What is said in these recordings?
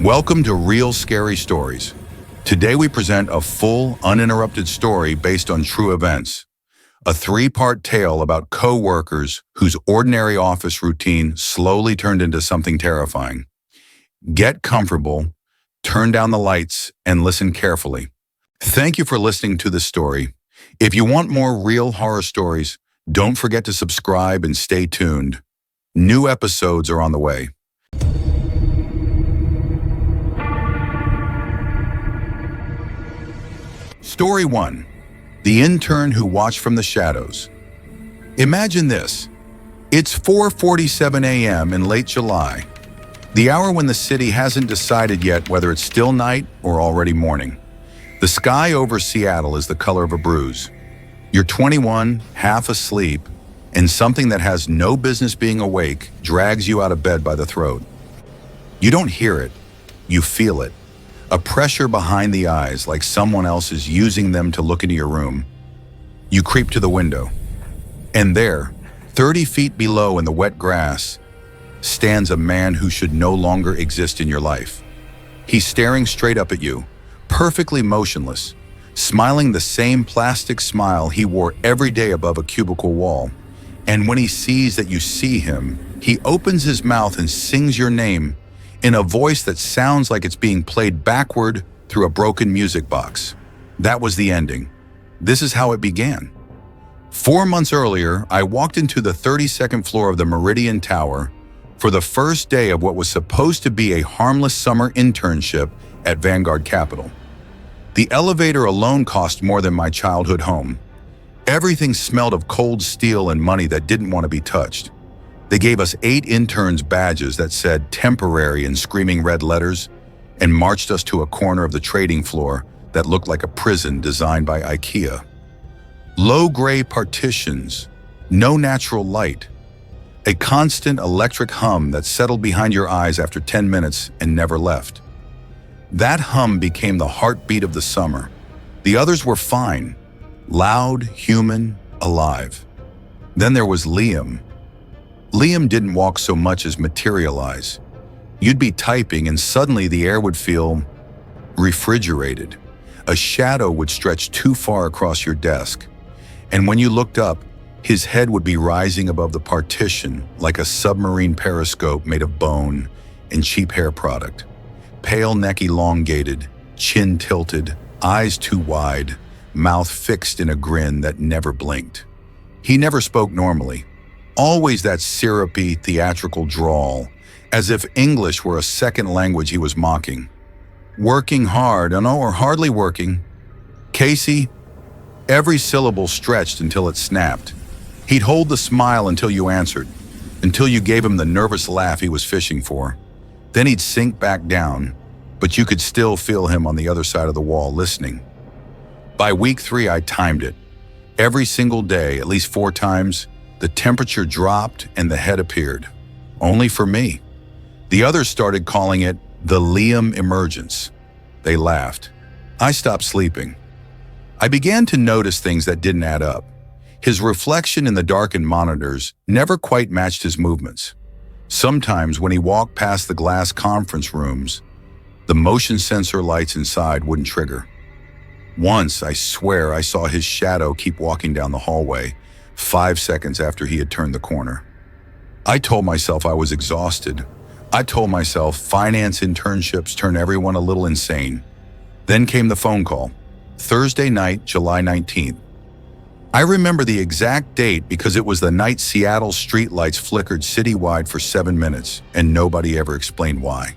Welcome to Real Scary Stories. Today we present a full, uninterrupted story based on true events. A three-part tale about co-workers whose ordinary office routine slowly turned into something terrifying. Get comfortable, turn down the lights, and listen carefully. Thank you for listening to this story. If you want more real horror stories, don't forget to subscribe and stay tuned. New episodes are on the way. Story 1. The Intern Who Watched from the Shadows. Imagine this. It's 4:47 a.m. in late July, the hour when the city hasn't decided yet whether it's still night or already morning. The sky over Seattle is the color of a bruise. You're 21, half asleep, and something that has no business being awake drags you out of bed by the throat. You don't hear it, you feel it. A pressure behind the eyes, like someone else is using them to look into your room. You creep to the window, and there, 30 feet below in the wet grass, stands a man who should no longer exist in your life. He's staring straight up at you, perfectly motionless, smiling the same plastic smile he wore every day above a cubicle wall. And when he sees that you see him, he opens his mouth and sings your name in a voice that sounds like it's being played backward through a broken music box. That was the ending. This is how it began. 4 months earlier, I walked into the 32nd floor of the Meridian Tower for the first day of what was supposed to be a harmless summer internship at Vanguard Capital. The elevator alone cost more than my childhood home. Everything smelled of cold steel and money that didn't want to be touched. They gave us 8 interns badges that said temporary in screaming red letters and marched us to a corner of the trading floor that looked like a prison designed by IKEA. Low gray partitions, no natural light, a constant electric hum that settled behind your eyes after 10 minutes and never left. That hum became the heartbeat of the summer. The others were fine, loud, human, alive. Then there was Liam. Liam didn't walk so much as materialize. You'd be typing and suddenly the air would feel refrigerated. A shadow would stretch too far across your desk. And when you looked up, his head would be rising above the partition like a submarine periscope made of bone and cheap hair product. Pale neck elongated, chin tilted, eyes too wide, mouth fixed in a grin that never blinked. He never spoke normally. Always that syrupy, theatrical drawl, as if English were a second language he was mocking. Working hard, or hardly working. Casey, every syllable stretched until it snapped. He'd hold the smile until you answered, until you gave him the nervous laugh he was fishing for. Then he'd sink back down, but you could still feel him on the other side of the wall listening. By week 3, I timed it. Every single day, at least 4 times, the temperature dropped and the head appeared. Only for me. The others started calling it the Liam emergence. They laughed. I stopped sleeping. I began to notice things that didn't add up. His reflection in the darkened monitors never quite matched his movements. Sometimes when he walked past the glass conference rooms, the motion sensor lights inside wouldn't trigger. Once, I swear, I saw his shadow keep walking down the hallway, 5 seconds after he had turned the corner. I told myself I was exhausted. I told myself finance internships turn everyone a little insane. Then came the phone call. Thursday night, July 19th. I remember the exact date because it was the night Seattle streetlights flickered citywide for 7 minutes, and nobody ever explained why.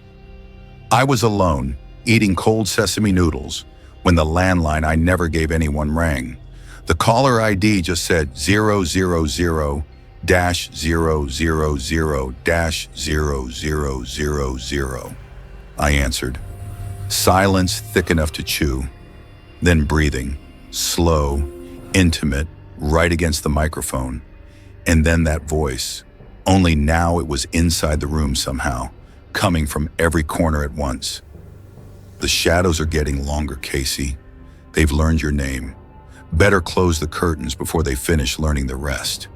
I was alone, eating cold sesame noodles, when the landline I never gave anyone rang. The caller ID just said 000-000-0000. I answered. Silence thick enough to chew. Then breathing, slow, intimate, right against the microphone. And then that voice. Only now it was inside the room somehow, coming from every corner at once. The shadows are getting longer, Casey. They've learned your name. Better close the curtains before they finish learning the rest.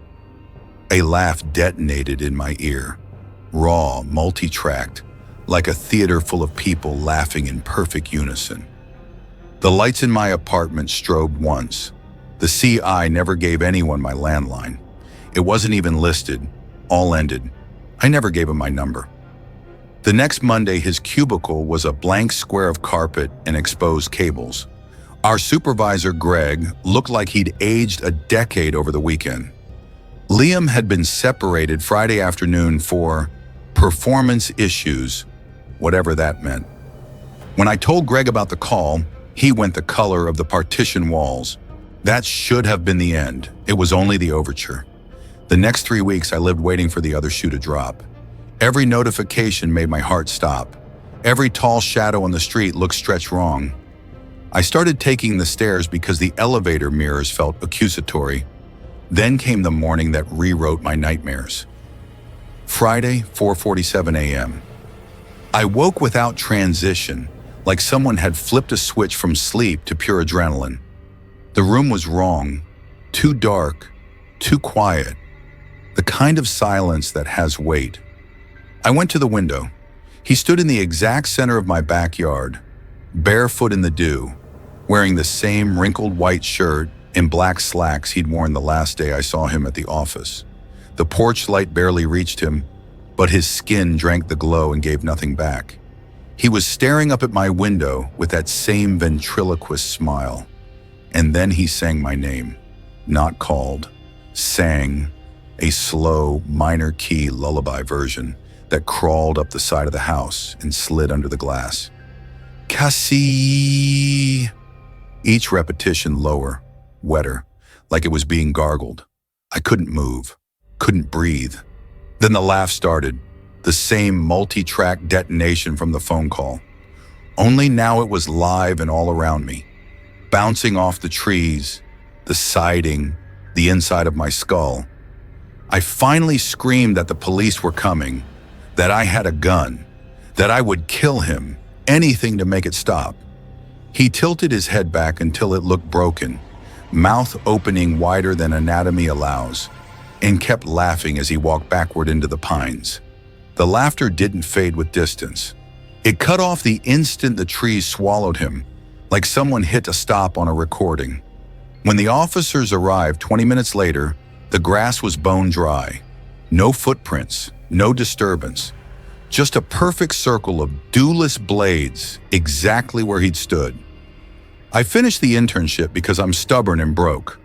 A laugh detonated in my ear, raw, multi-tracked, like a theater full of people laughing in perfect unison. The lights in my apartment strobed once. The CI never gave anyone my landline. It wasn't even listed. All ended. I never gave him my number. The next Monday, his cubicle was a blank square of carpet and exposed cables. Our supervisor, Greg, looked like he'd aged a decade over the weekend. Liam had been separated Friday afternoon for performance issues, whatever that meant. When I told Greg about the call, he went the color of the partition walls. That should have been the end. It was only the overture. The next 3 weeks, I lived waiting for the other shoe to drop. Every notification made my heart stop. Every tall shadow on the street looked stretched wrong. I started taking the stairs because the elevator mirrors felt accusatory. Then came the morning that rewrote my nightmares. Friday, 4:47 a.m. I woke without transition, like someone had flipped a switch from sleep to pure adrenaline. The room was wrong, too dark, too quiet, the kind of silence that has weight. I went to the window. He stood in the exact center of my backyard, barefoot in the dew, wearing the same wrinkled white shirt and black slacks he'd worn the last day I saw him at the office. The porch light barely reached him, but his skin drank the glow and gave nothing back. He was staring up at my window with that same ventriloquist smile. And then he sang my name, not called, sang, a slow, minor key lullaby version that crawled up the side of the house and slid under the glass. Cassie! Each repetition lower, wetter, like it was being gargled. I couldn't move, couldn't breathe. Then the laugh started, the same multi-track detonation from the phone call. Only now it was live and all around me, bouncing off the trees, the siding, the inside of my skull. I finally screamed that the police were coming, that I had a gun, that I would kill him, anything to make it stop. He tilted his head back until it looked broken, mouth opening wider than anatomy allows, and kept laughing as he walked backward into the pines. The laughter didn't fade with distance. It cut off the instant the trees swallowed him, like someone hit a stop on a recording. When the officers arrived 20 minutes later, the grass was bone dry. No footprints, no disturbance. Just a perfect circle of dewless blades, exactly where he'd stood. I finished the internship because I'm stubborn and broke.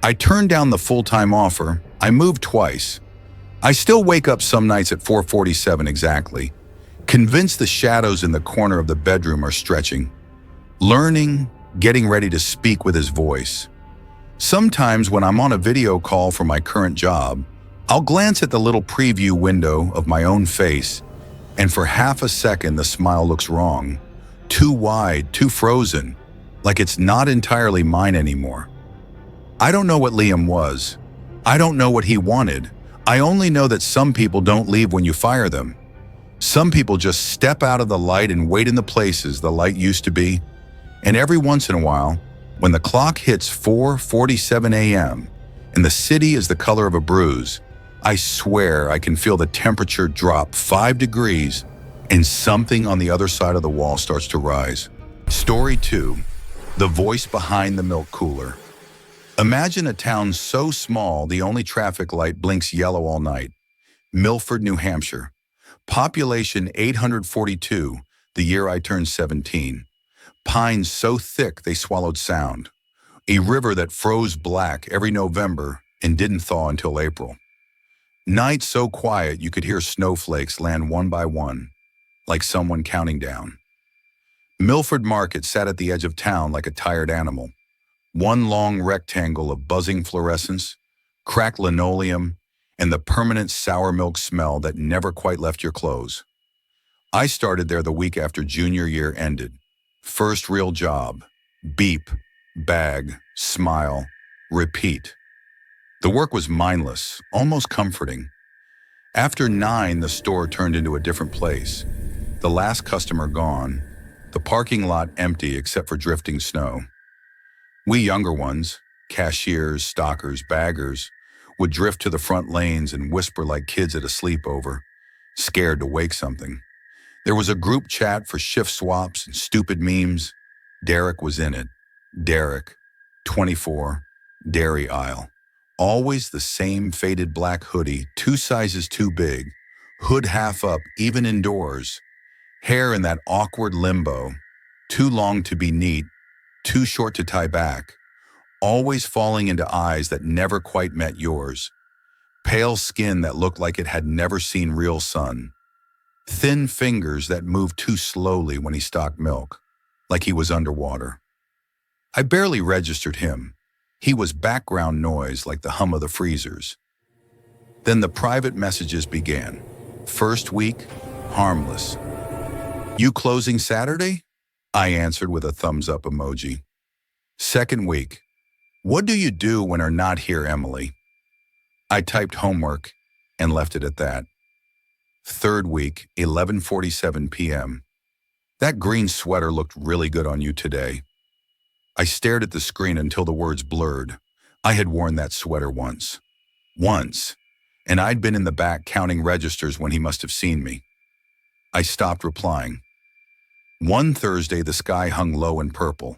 I turned down the full-time offer. I moved twice. I still wake up some nights at 4:47 exactly, convinced the shadows in the corner of the bedroom are stretching. Learning, getting ready to speak with his voice. Sometimes when I'm on a video call for my current job, I'll glance at the little preview window of my own face, and for half a second the smile looks wrong. Too wide, too frozen, like it's not entirely mine anymore. I don't know what Liam was. I don't know what he wanted. I only know that some people don't leave when you fire them. Some people just step out of the light and wait in the places the light used to be. And every once in a while, when the clock hits 4:47 a.m. and the city is the color of a bruise, I swear I can feel the temperature drop 5 degrees and something on the other side of the wall starts to rise. Story 2. The voice behind the milk cooler. Imagine a town so small the only traffic light blinks yellow all night. Milford, New Hampshire. Population 842, the year I turned 17. Pines so thick they swallowed sound. A river that froze black every November and didn't thaw until April. Nights so quiet you could hear snowflakes land one by one, like someone counting down. Milford Market sat at the edge of town like a tired animal. One long rectangle of buzzing fluorescence, cracked linoleum, and the permanent sour milk smell that never quite left your clothes. I started there the week after junior year ended. First real job. Beep, bag, smile, repeat. The work was mindless, almost comforting. After 9, the store turned into a different place. The last customer gone, the parking lot empty except for drifting snow. We younger ones, cashiers, stockers, baggers, would drift to the front lanes and whisper like kids at a sleepover, scared to wake something. There was a group chat for shift swaps and stupid memes. Derek was in it. Derek, 24, dairy aisle. Always the same faded black hoodie, 2 sizes too big, hood half up, even indoors. Hair in that awkward limbo, too long to be neat, too short to tie back. Always falling into eyes that never quite met yours. Pale skin that looked like it had never seen real sun. Thin fingers that moved too slowly when he stocked milk, like he was underwater. I barely registered him. He was background noise like the hum of the freezers. Then the private messages began. First week, harmless. You closing Saturday? I answered with a thumbs up emoji. Second week, what do you do when are not here, Emily? I typed homework and left it at that. Third week, 11:47 p.m. That green sweater looked really good on you today. I stared at the screen until the words blurred. I had worn that sweater once. Once. And I'd been in the back counting registers when he must have seen me. I stopped replying. One Thursday, the sky hung low and purple.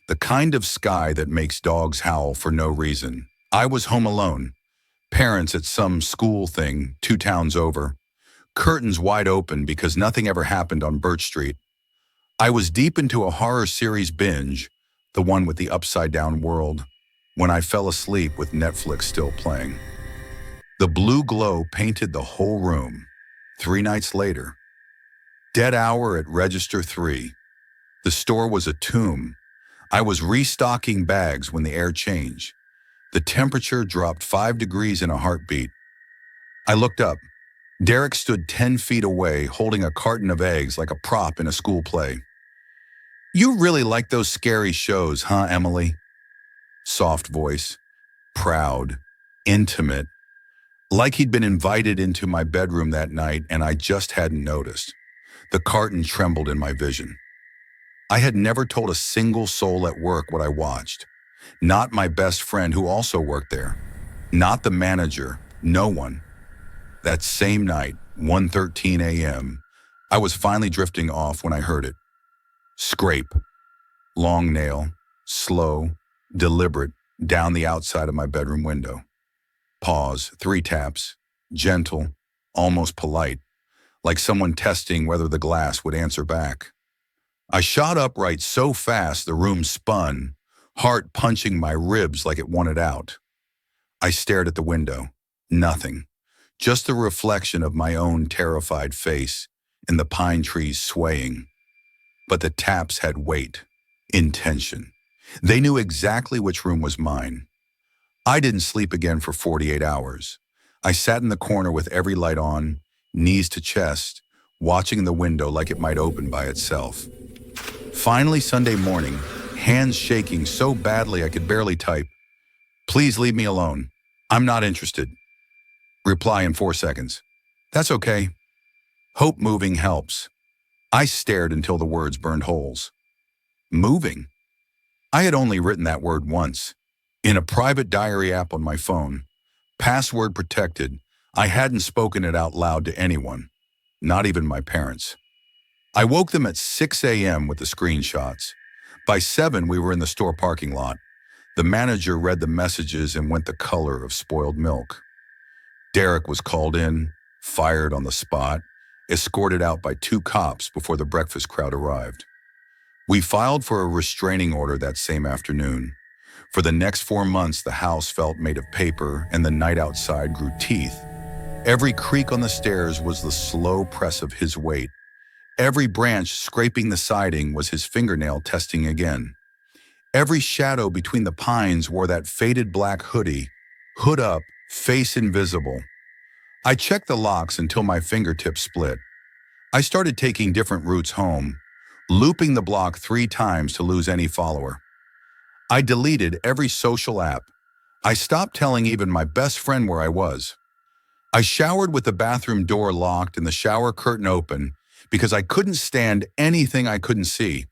The kind of sky that makes dogs howl for no reason. I was home alone. Parents at some school thing 2 towns over. Curtains wide open because nothing ever happened on Birch Street. I was deep into a horror series binge, the one with the upside-down world, when I fell asleep with Netflix still playing. The blue glow painted the whole room. 3 nights later. Dead hour at Register 3. The store was a tomb. I was restocking bags when the air changed. The temperature dropped 5 degrees in a heartbeat. I looked up. Derek stood 10 feet away, holding a carton of eggs like a prop in a school play. You really like those scary shows, huh, Emily? Soft voice. Proud. Intimate. Like he'd been invited into my bedroom that night and I just hadn't noticed. The carton trembled in my vision. I had never told a single soul at work what I watched. Not my best friend who also worked there. Not the manager. No one. That same night, 1:13 a.m., I was finally drifting off when I heard it. Scrape. Long nail. Slow. Deliberate. Down the outside of my bedroom window. Pause. 3 taps. Gentle. Almost polite. Like someone testing whether the glass would answer back. I shot upright so fast the room spun, heart punching my ribs like it wanted out. I stared at the window. Nothing. Just the reflection of my own terrified face in the pine trees swaying. But the taps had weight, intention. They knew exactly which room was mine. I didn't sleep again for 48 hours. I sat in the corner with every light on, knees to chest, watching the window like it might open by itself. Finally, Sunday morning, hands shaking so badly I could barely type. Please leave me alone. I'm not interested. Reply in 4 seconds. That's okay. Hope moving helps. I stared until the words burned holes. Moving? I had only written that word once. In a private diary app on my phone. Password protected. I hadn't spoken it out loud to anyone. Not even my parents. I woke them at 6 a.m. with the screenshots. By 7, we were in the store parking lot. The manager read the messages and went the color of spoiled milk. Derek was called in, fired on the spot, escorted out by 2 cops before the breakfast crowd arrived. We filed for a restraining order that same afternoon. For the next 4 months, the house felt made of paper and the night outside grew teeth. Every creak on the stairs was the slow press of his weight. Every branch scraping the siding was his fingernail testing again. Every shadow between the pines wore that faded black hoodie, hood up, face invisible. I checked the locks until my fingertips split. I started taking different routes home, looping the block 3 times to lose any follower. I deleted every social app. I stopped telling even my best friend where I was. I showered with the bathroom door locked and the shower curtain open because I couldn't stand anything I couldn't see.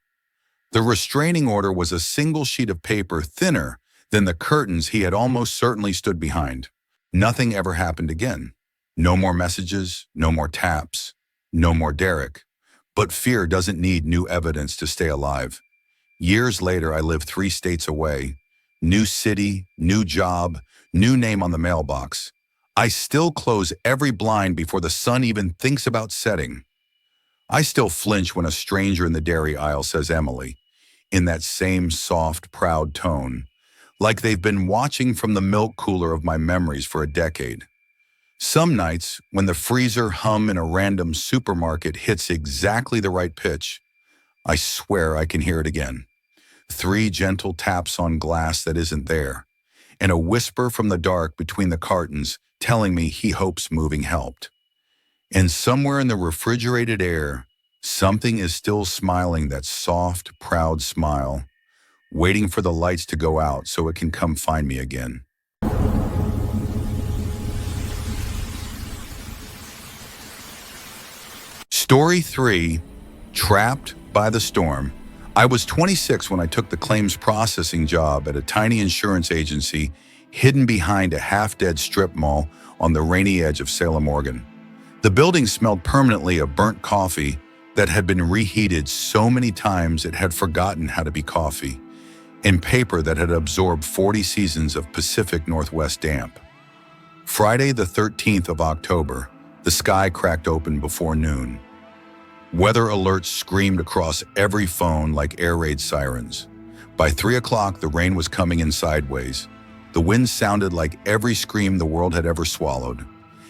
The restraining order was a single sheet of paper thinner than the curtains he had almost certainly stood behind. Nothing ever happened again. No more messages, no more taps, no more Derek. But fear doesn't need new evidence to stay alive. Years later, I live 3 states away. New city, new job, new name on the mailbox. I still close every blind before the sun even thinks about setting. I still flinch when a stranger in the dairy aisle says Emily, in that same soft, proud tone, like they've been watching from the milk cooler of my memories for a decade. Some nights, when the freezer hum in a random supermarket hits exactly the right pitch, I swear I can hear it again. 3 gentle taps on glass that isn't there, and a whisper from the dark between the cartons telling me he hopes moving helped. And somewhere in the refrigerated air, something is still smiling that soft, proud smile, waiting for the lights to go out so it can come find me again. Story 3, Trapped by the Storm. I was 26 when I took the claims processing job at a tiny insurance agency hidden behind a half-dead strip mall on the rainy edge of Salem, Oregon. The building smelled permanently of burnt coffee that had been reheated so many times it had forgotten how to be coffee, and paper that had absorbed 40 seasons of Pacific Northwest damp. Friday the 13th of October, the sky cracked open before noon. Weather alerts screamed across every phone like air raid sirens. By 3 o'clock, the rain was coming in sideways. The wind sounded like every scream the world had ever swallowed,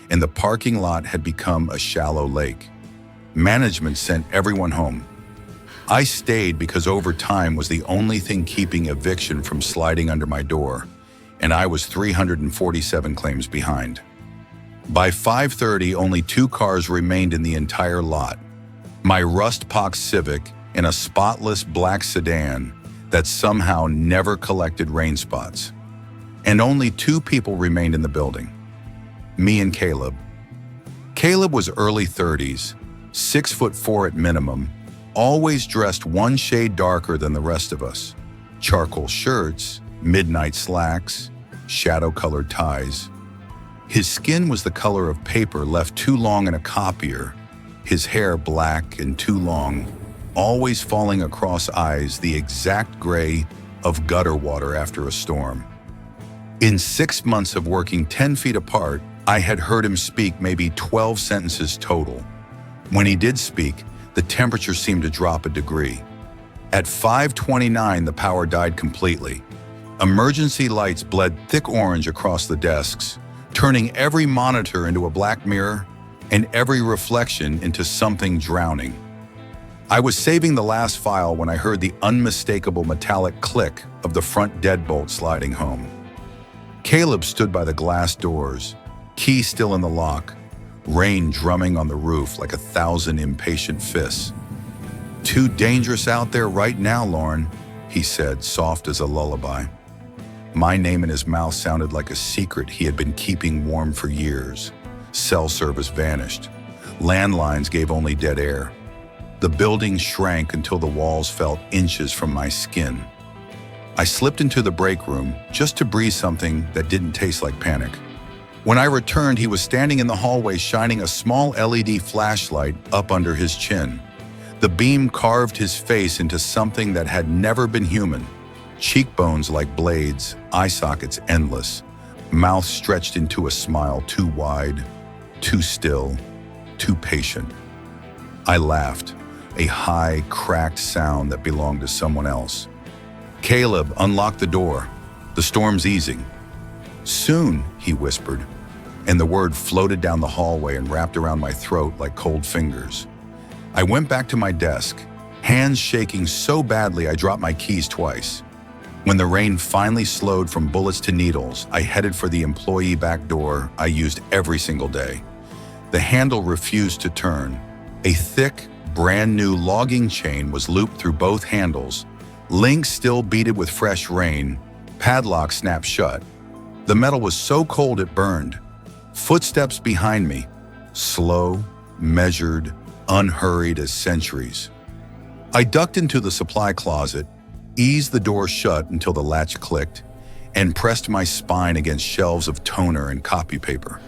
and the parking lot had become a shallow lake. Management sent everyone home. I stayed because overtime was the only thing keeping eviction from sliding under my door, and I was 347 claims behind. By 5:30, only 2 cars remained in the entire lot. My rust-pocked Civic and a spotless black sedan that somehow never collected rain spots. And only 2 people remained in the building. Me and Caleb. Caleb was early 30s, 6'4" at minimum, always dressed one shade darker than the rest of us. Charcoal shirts, midnight slacks, shadow-colored ties. His skin was the color of paper left too long in a copier, his hair black and too long, always falling across eyes the exact gray of gutter water after a storm. In 6 months of working 10 feet apart, I had heard him speak maybe 12 sentences total. When he did speak, the temperature seemed to drop a degree. At 5:29, the power died completely. Emergency lights bled thick orange across the desks, turning every monitor into a black mirror and every reflection into something drowning. I was saving the last file when I heard the unmistakable metallic click of the front deadbolt sliding home. Caleb stood by the glass doors, key still in the lock, rain drumming on the roof like 1,000 impatient fists. "Too dangerous out there right now, Lauren," he said, soft as a lullaby. My name in his mouth sounded like a secret he had been keeping warm for years. Cell service vanished. Landlines gave only dead air. The building shrank until the walls felt inches from my skin. I slipped into the break room just to breathe something that didn't taste like panic. When I returned, he was standing in the hallway shining a small LED flashlight up under his chin. The beam carved his face into something that had never been human. Cheekbones like blades, eye sockets endless, mouth stretched into a smile too wide, too still, too patient. I laughed, a high, cracked sound that belonged to someone else. "Caleb, unlock the door. The storm's easing." "Soon," he whispered, and the word floated down the hallway and wrapped around my throat like cold fingers. I went back to my desk, hands shaking so badly I dropped my keys twice. When the rain finally slowed from bullets to needles, I headed for the employee back door I used every single day. The handle refused to turn. A thick, brand new logging chain was looped through both handles, links still beaded with fresh rain, padlock snapped shut. The metal was so cold it burned. Footsteps behind me, slow, measured, unhurried as centuries. I ducked into the supply closet, eased the door shut until the latch clicked, and pressed my spine against shelves of toner and copy paper.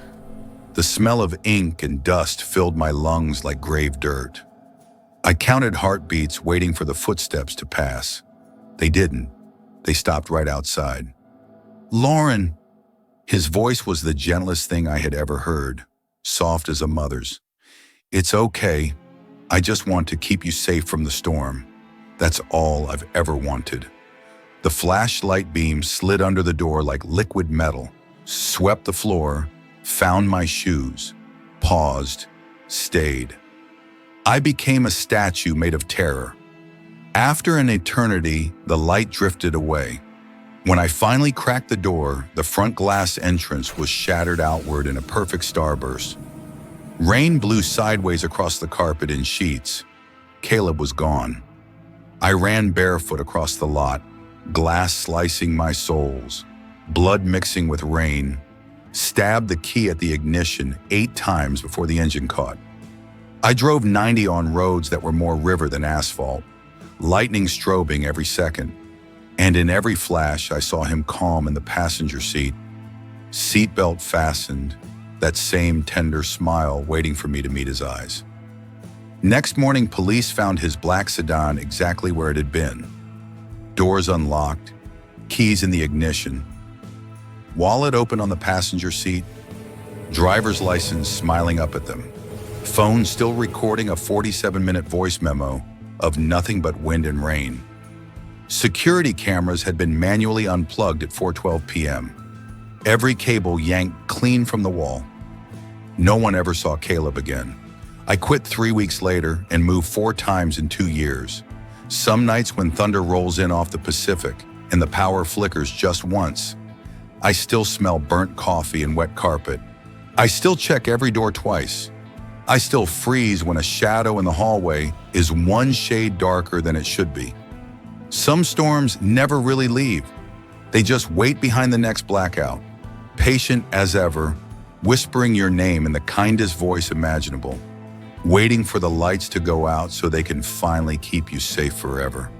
The smell of ink and dust filled my lungs like grave dirt. I counted heartbeats, waiting for the footsteps to pass. They didn't. They stopped right outside. "Lauren!" His voice was the gentlest thing I had ever heard, soft as a mother's. "It's okay. I just want to keep you safe from the storm. That's all I've ever wanted." The flashlight beam slid under the door like liquid metal, swept the floor, found my shoes, paused, stayed. I became a statue made of terror. After an eternity, the light drifted away. When I finally cracked the door, the front glass entrance was shattered outward in a perfect starburst. Rain blew sideways across the carpet in sheets. Caleb was gone. I ran barefoot across the lot, glass slicing my soles, blood mixing with rain, stabbed the key at the ignition 8 times before the engine caught. I drove 90 on roads that were more river than asphalt, lightning strobing every second. And in every flash, I saw him calm in the passenger seat, seatbelt fastened, that same tender smile waiting for me to meet his eyes. Next morning, police found his black sedan exactly where it had been. Doors unlocked, keys in the ignition, wallet open on the passenger seat, driver's license smiling up at them, phone still recording a 47-minute voice memo of nothing but wind and rain. Security cameras had been manually unplugged at 4:12 p.m. Every cable yanked clean from the wall. No one ever saw Caleb again. I quit 3 weeks later and moved 4 times in 2 years. Some nights when thunder rolls in off the Pacific and the power flickers just once, I still smell burnt coffee and wet carpet. I still check every door twice. I still freeze when a shadow in the hallway is 1 shade darker than it should be. Some storms never really leave. They just wait behind the next blackout, patient as ever, whispering your name in the kindest voice imaginable, waiting for the lights to go out so they can finally keep you safe forever.